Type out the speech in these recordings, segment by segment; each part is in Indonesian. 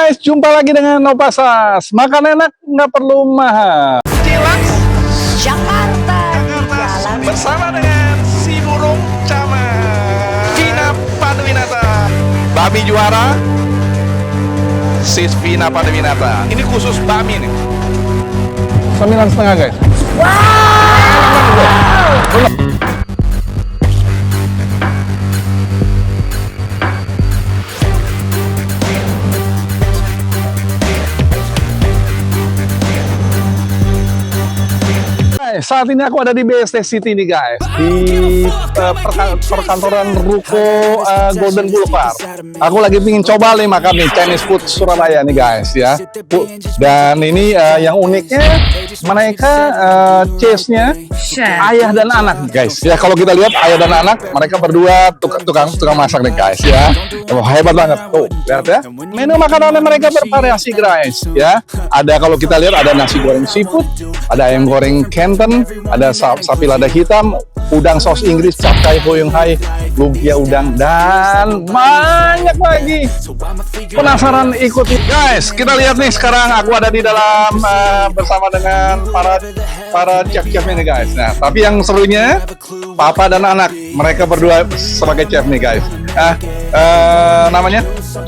guys, jumpa lagi dengan Nopasas. Makan enak, nggak perlu mahal. Cilaks, Jakarta Jakarta bersama dengan si burung camat Vina Panduwinata, Bami juara, Sis Vina Panduwinata. Ini khusus Bami nih. 9,5 guys. Saat ini aku ada di BSD City nih guys, di perkantoran Ruko Golden Boulevard. Aku lagi pingin coba nih makan nih Chinese food Surabaya nih guys ya. Dan ini yang uniknya mereka chefnya ayah dan anak guys. Ya kalau kita lihat ayah dan anak mereka berdua tukang masak nih guys ya. Oh, hebat banget tuh, lihat ya. Menu makanannya mereka bervariasi guys ya. Ada kalau kita lihat ada nasi goreng seafood, ada ayam goreng Canton, ada sapi lada hitam, udang saus Inggris, capcay Hoyong Hai, lumpia udang, dan banyak lagi. Penasaran ikuti guys? Kita lihat nih sekarang aku ada di dalam bersama dengan para chef-chefnya nih guys. Nah, tapi yang serunya papa dan anak mereka berdua sebagai chef nih guys. Namanya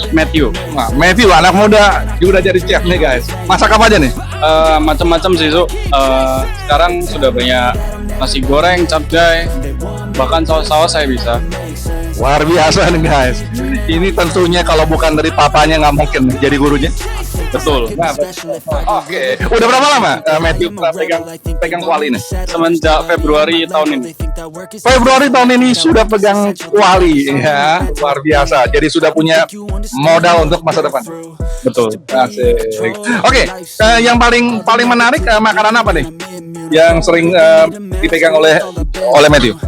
Matthew. Nah, Matthew anak muda juga udah jadi chef nih guys. Masak apa aja nih? Macam-macam sih, sekarang sudah banyak nasi goreng, capcay, bahkan saus-saus saya bisa. Luar biasa nih guys. Ini tentunya kalau bukan dari papanya nggak mungkin jadi gurunya. Betul. Nah, oke. Udah berapa lama Matthew pegang kuali ini? Semenjak Februari tahun ini. Februari tahun ini sudah pegang kuali ya. Luar biasa. Jadi sudah punya modal untuk masa depan. Betul. Asik. Oke, yang paling menarik makanan apa nih? Yang sering dipegang oleh Matthew?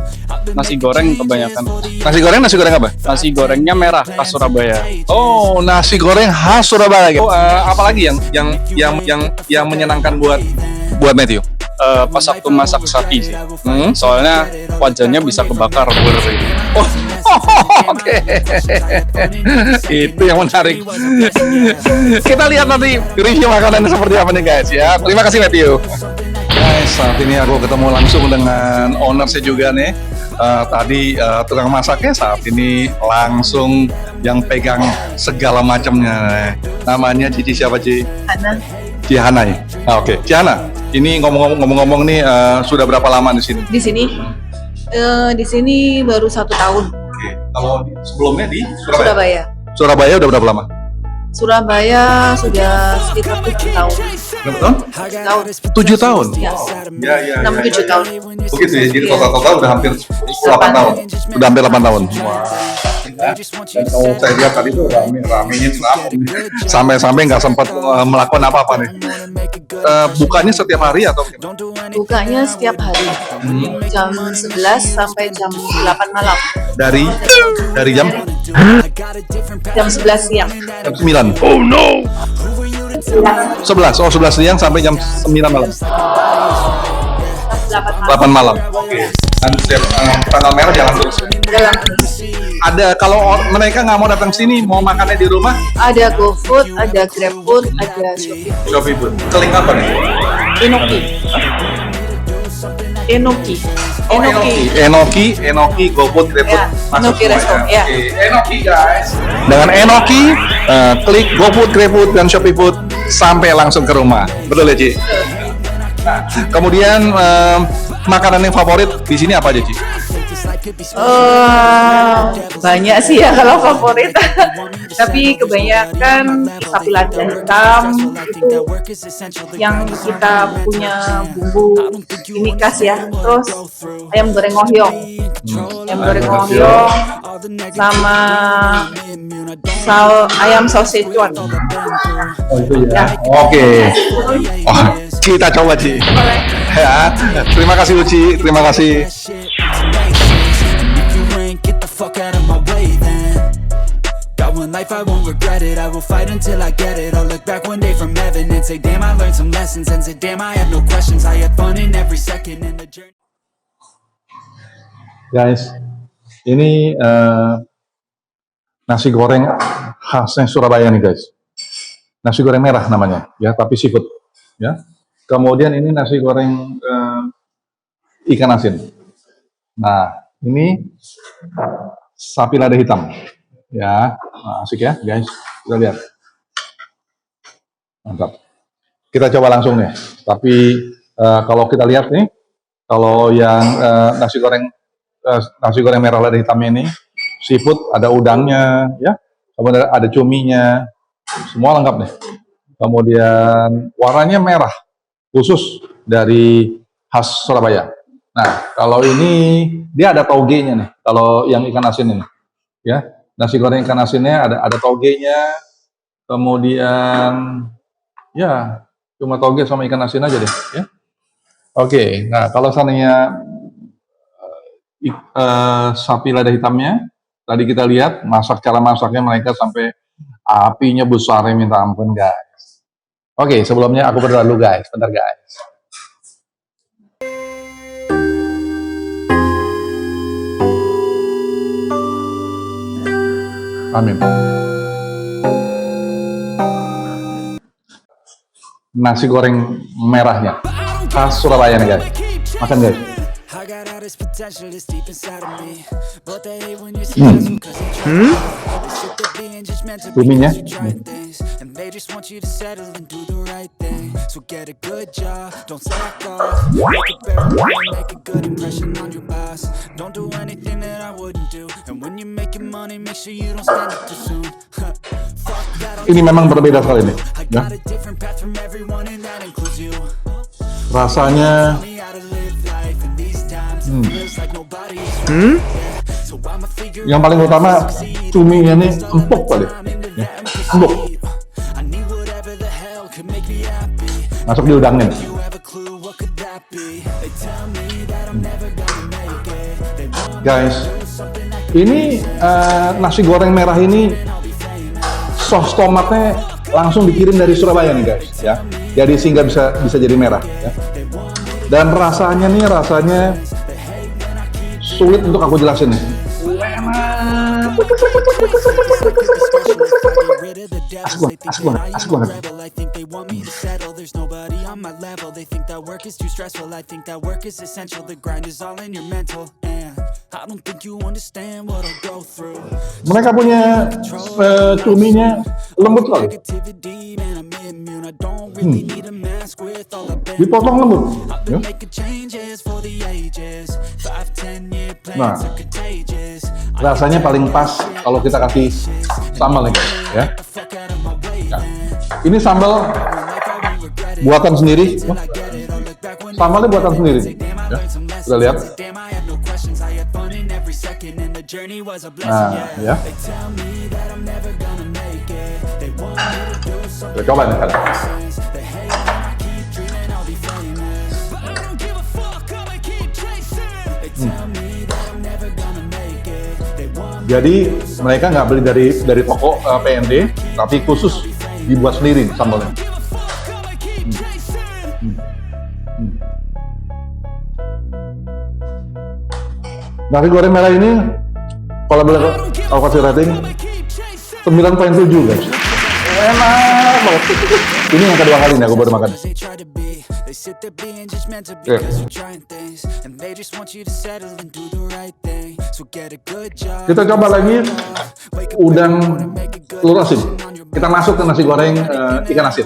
Nasi goreng kebanyakan. Nasi goreng apa? Nasi gorengnya merah khas Surabaya. Oh, nasi goreng khas Surabaya. Oh, apalagi yang menyenangkan buat Matthew? Pas waktu masak sapi sih. Soalnya wajahnya bisa kebakar. Oh, oke. Itu yang menarik. Kita lihat nanti review makanannya seperti apa nih guys ya. Terima kasih Matthew. Guys, saat ini aku ketemu langsung dengan owner-nya juga nih. Tadi tukang masaknya, saat ini langsung yang pegang segala macamnya. Namanya Cici siapa Ci? Hana. Ci Hana ya. Oke. Ci Hana, ini ngomong-ngomong nih sudah berapa lama di sini? Di sini baru 1 tahun. Oke. Kalau sebelumnya di Surabaya. Surabaya udah berapa lama? Surabaya sudah sekitar 7 tahun. Berapa tahun? 7 tahun. Ya. Ya. 6-7 tahun. Begitu ya. Jadi total udah hampir 8 tahun. Udah hampir 8 tahun. Wah. Dan kalau saya lihat tadi tuh ramenya sampai nggak sempat melakukan apa-apa nih. Bukanya setiap hari atau Bukanya setiap hari. Jam 11 sampai jam 8 malam. dari jam 11 siang. jam 9? Oh no. 11. Oh, 11 siang sampai jam 9 malam. 8 malam. Oke. Dan setiap tanggal merah jalan terus. Jalan terus. Ada kalau mereka nggak mau datang sini, mau makannya di rumah? Ada GoFood, ada GrabFood, ada Shopee Food. Ke link apa nih? Enoki. Oh, Enoki, GoFood, GrabFood. Ya, masuk Enoki semua Resto, ya. Oke, Enoki guys. Dengan Enoki, klik GoFood, GrabFood, dan Shopee Food sampai langsung ke rumah. Betul ya, Ci? Nah, kemudian makanan yang favorit di sini apa aja, Ci? Banyak sih ya kalau favorit. Tapi kebanyakan sapi lada hitam itu yang kita punya bumbu ini khas ya. Terus ayam goreng ngohyong, sama ayam saus Szechuan. Oh itu ya. Oke. Oh, kita coba Ci. Ya. Terima kasih Uci. Terima kasih. Life I won't regret it, I will fight until I get it. I'll look back one day from heaven and say damn I learned some lessons. And say damn I have no questions, I had fun in every second in the journey. Guys, ini nasi goreng khasnya Surabaya nih guys. nasi goreng merah namanya, ya, tapi seafood, ya. Kemudian ini nasi goreng ikan asin. Nah, ini sapi lada hitam, ya. Nah, asik ya, guys. Kita lihat. Mantap. Kita coba langsung nih. Tapi kalau kita lihat nih, kalau yang nasi goreng merah lada hitam ini, seafood, ada udangnya, ya. Kemudian ada cuminya, semua lengkap nih. Kemudian warnanya merah, khusus dari khas Surabaya. Nah, kalau ini dia ada togenya nih. Kalau yang ikan asin ini, ya, nasi goreng ikan asinnya ada togenya. Kemudian, ya, cuma toge sama ikan asin aja deh, ya. Oke, nah kalau seandainya sapi lada hitamnya, tadi kita lihat cara masaknya mereka sampai apinya besar minta ampun, guys. Oke, sebelumnya aku berdoa dulu, guys. Bentar, guys. Amin. Nasi goreng merahnya khas Surabaya nih, guys. Makan, guys. Cuminya. Ini memang berbeda sekali nih, ya. Rasanya yang paling utama cuminya nih empuk kali, ya. Empuk. Masuk di udangnya nih. Guys, ini nasi goreng merah ini saus tomatnya langsung dikirim dari Surabaya nih, guys, ya. Jadi sehingga bisa jadi merah, ya. Dan rasanya sulit untuk aku jelasin nih. Asik banget. Mereka punya cuminya lembut sekali. Dipotong lembut, ya. Nah, rasanya paling pas kalau kita kasih sambal nih, ya. Nah, ini sambal buatan sendiri, ya. Sambalnya buatan sendiri, ya. Kita lihat. Nah, ya. Kita coba nih sekarang. Jadi mereka nggak beli dari toko PND, tapi khusus dibuat sendiri sambalnya. Nasi goreng merah ini kalau boleh aku kasih rating 9.7, guys. Enak banget. Ini yang kedua kali nih aku baru makan. Kita coba lagi udang telur asin. Kita masuk ke nasi goreng ikan asin.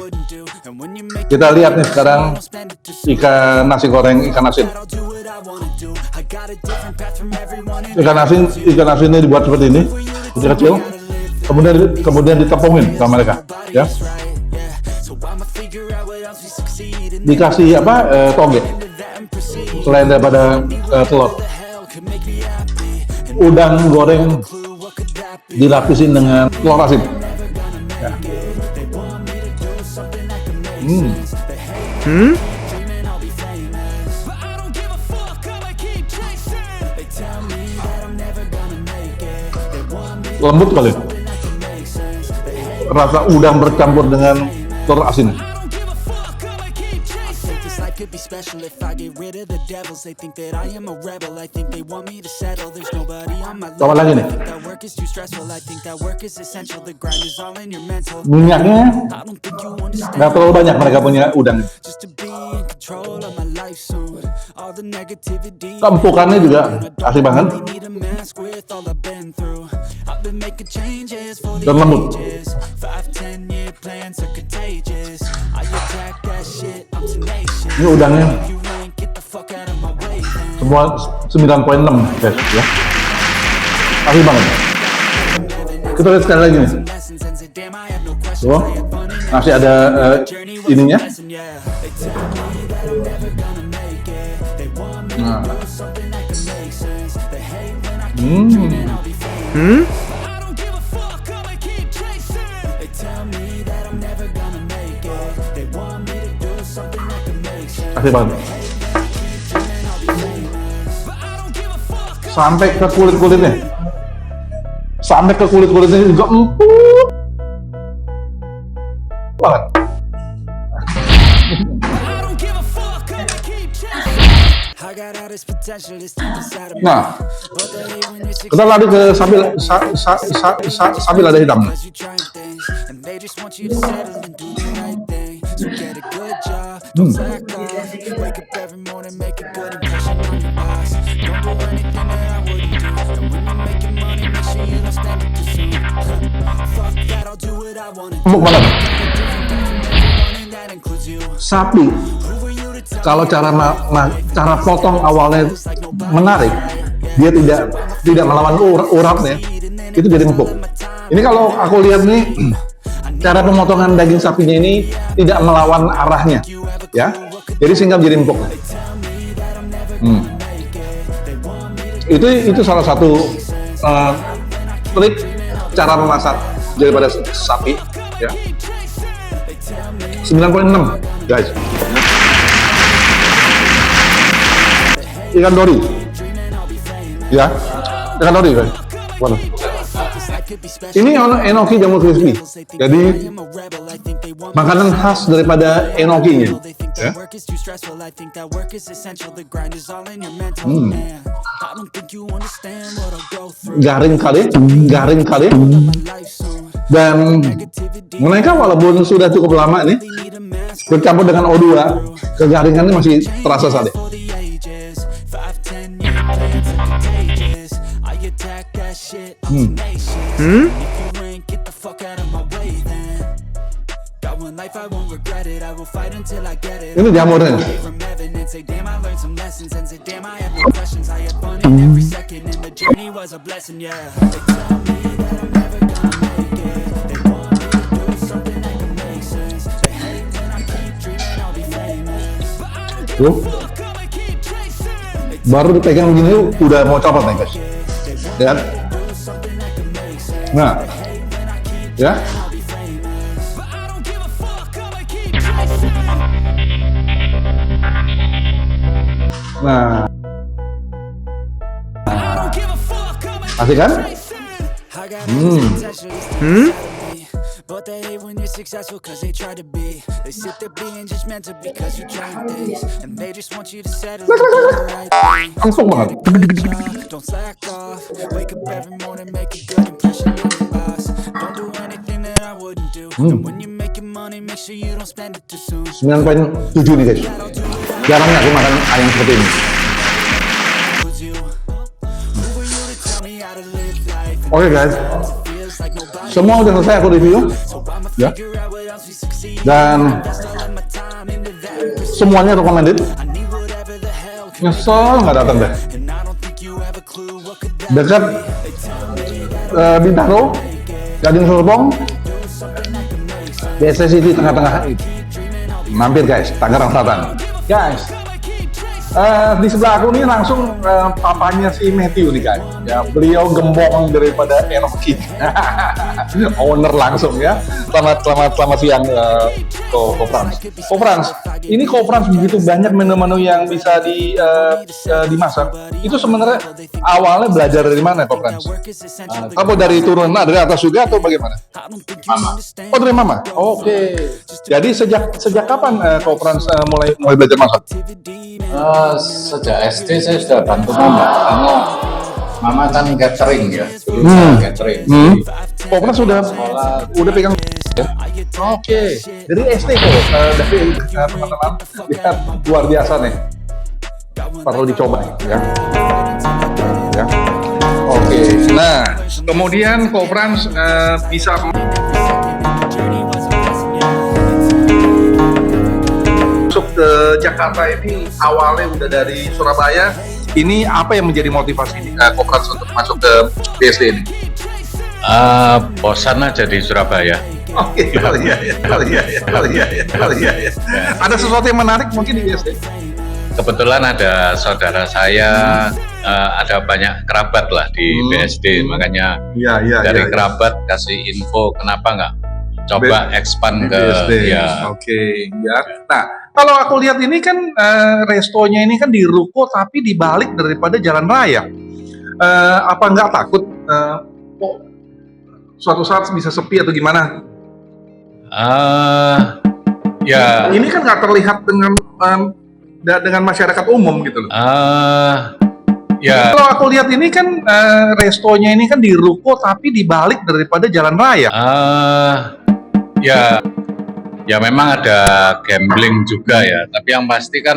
Kita lihat nih sekarang nasi goreng ikan asin. Ikan asinnya dibuat seperti ini, kecil-kecil. Kemudian ditepungin sama mereka, ya. Dikasih toge selain daripada telur. Udang goreng dilapisin dengan telur asin, ya. Lembut kali, rasa udang bercampur dengan telur asin. special if I get rid of the devils. They think that I am a rebel. I think they want me to settle. There's nobody on my Coba lagi level. nih. I think that work is too stressful. I think that work is essential. The grind is all in your mental. Minyaknya I don't think you understand. nggak terlalu banyak mereka punya udang. Just to be in control of my life soon. All the negativity. Keempukannya juga asli banget They need a mask with all I've been through. I've been making changes for the dan lembut. ages. 5-10 year plans are contagious. I attack that shit, I'm tenacious. Ini udangnya You ain't get the fuck out of my way, man. semua 9,6 guys ya. Asli banget. Kita lihat sekali lagi nih. Lessons and say, damn, I have no questions. Tuh, I have fun in masih ada journey was a ininya. lesson, yeah. They tell me that I'm never gonna make it. They want me Nah. to do something that can make sense. They hate when I keep dreaming I'll be famous. I don't give a fuck, I'ma keep chasing. They tell me that I'm never gonna make it. They want me to do something that can make sense. Asli banget. I'll be famous. But I don't give a fuck. Sampai ke kulit-kulitnya. Sampai ke kulit-kulitnya juga empuk banget. I don't give a fuck, I'ma keep chasing. I got all this potential, it's deep inside of me. Nah, But they hate when you're kita lari ke sapi lada hitam. Cause you trying things, and they just want you to settle and do the right thing. So get a good job, don't slack off. Wake up every morning, make a good impression on your boss. Don't do anything that I wouldn't do. And when you're making money, make sure you don't stand it too soon. Fuck that, I'll do what I wanna do. Empuk banget. And that includes you. Sapi Who were you to tell kalau cara potong awalnya menarik, dia tidak melawan uratnya, itu jadi empuk. Ini kalau aku lihat nih, cara pemotongan daging sapinya ini tidak melawan arahnya, ya. Jadi sehingga menjadi empuk. Itu salah satu trik cara memasak daripada sapi, ya. 9,6 guys. Ikan dori, ya, ikan dori guys. Waduh. Ini enoki jamur crispy. Jadi makanan khas daripada enokinya, ya. Garing kali. Dan mereka walaupun sudah cukup lama nih bercampur dengan O2, kegaringannya masih terasa sekali. Ini jamurnya. Tuh, baru dipegang begini udah mau copot nih guys. Lihat. Nah, ya. Nah, asik kan? But they hate when you're successful cause they try to be. They sit there being judgmental because you're trying things. And they just want you to settle and do the right thing. Empuk banget. Don't slack off. Wake up every morning, make a good impression on your boss. Don't do anything that I wouldn't do. And when you're making money, make sure you don't spend it too soon. 9,7 nih guys. Jarang aku makan ayam seperti ini. Oke guys, semua udah selesai aku review, ya. Dan semuanya recommended. Nyesel nggak datang deh. Dekat Bintaro, Gading Serpong, BSD City tengah-tengah. Mampir guys, Tangerang Selatan. Guys, Di sebelah aku nih langsung papanya si Matthew nih guys. Ya, beliau gembong daripada Enoki. Owner langsung ya. Selamat siang Ko Frans. Ko Frans, ini Ko Frans begitu banyak menu-menu yang bisa dimasak. Itu sebenarnya awalnya belajar dari mana Ko Frans? Apa dari turunan dari atas juga atau bagaimana? Mama. Oh dari mama. Oke. Jadi sejak kapan Ko Frans mulai belajar masak? Sejak SD saya sudah bantu mama karena mama kan catering ya, dulu saya catering. Ko Frans udah pegang ya? Oke. Dari SD kok. Dari teman-teman lihat luar biasa nih. Perlu dicoba ya. Ya. Oke. Nah, kemudian Ko Frans bisa masuk ke Jakarta ini awalnya udah dari Surabaya. Ini apa yang menjadi motivasi Ko Frans untuk masuk ke BSD ini? Bosan aja di Surabaya. Oke, iya. Ada sesuatu yang menarik mungkin di BSD? Kebetulan ada saudara saya, ada banyak kerabat lah di BSD, makanya dari kerabat kasih info kenapa nggak coba expand ke BSD. ya. Oke, ya. Nah, kalau aku lihat ini kan restonya ini kan di ruko tapi dibalik daripada jalan raya. Apa nggak takut kok suatu saat bisa sepi atau gimana? Ya. Ini kan nggak terlihat dengan masyarakat umum gitu loh. Ya. Kalau aku lihat ini kan restonya ini kan di ruko tapi dibalik daripada jalan raya. Ya memang ada gambling juga ya, tapi yang pasti kan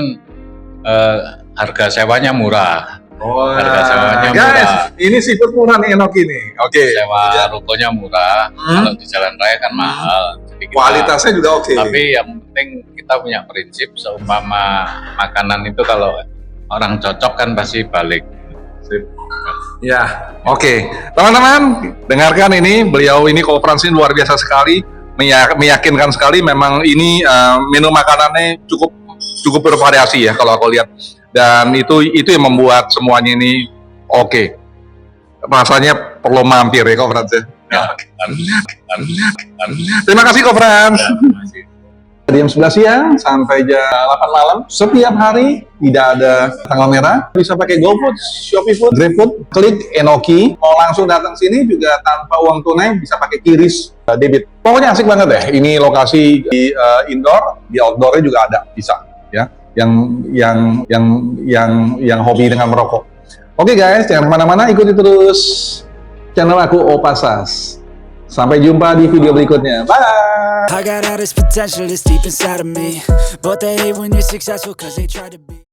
harga sewanya murah. Harga sewanya guys, murah. ini seafood murah nih Enoki nih. Oke. Sewa rukonya murah, kalau di jalan raya kan mahal. Jadi kualitasnya juga oke. Tapi yang penting kita punya prinsip, seumpama makanan itu kalau orang cocok kan pasti balik. Ya, oke. Teman-teman, dengarkan ini, beliau ini Ko Frans ini luar biasa sekali, meyakinkan sekali. Memang ini menu makanannya cukup bervariasi ya kalau aku lihat. Dan itu yang membuat semuanya ini oke. Rasanya perlu mampir ya Ko Frans ya. Terima kasih Ko Frans. Jam 11 siang sampai jam 8 malam setiap hari, tidak ada tanggal merah. Bisa pakai GoFood, ShopeeFood, GrabFood, klik Enoki. Mau langsung datang sini juga tanpa uang tunai, bisa pakai QRIS debit. Pokoknya asik banget deh. Ini lokasi di indoor, di outdoornya juga ada, bisa ya. Yang hobi dengan merokok. Oke guys, jangan kemana-mana, ikuti terus channel aku Opasas. Sampai jumpa di video berikutnya. Bye. I got all this potential that's deep inside of me, but they hate when you're successful cause they try to be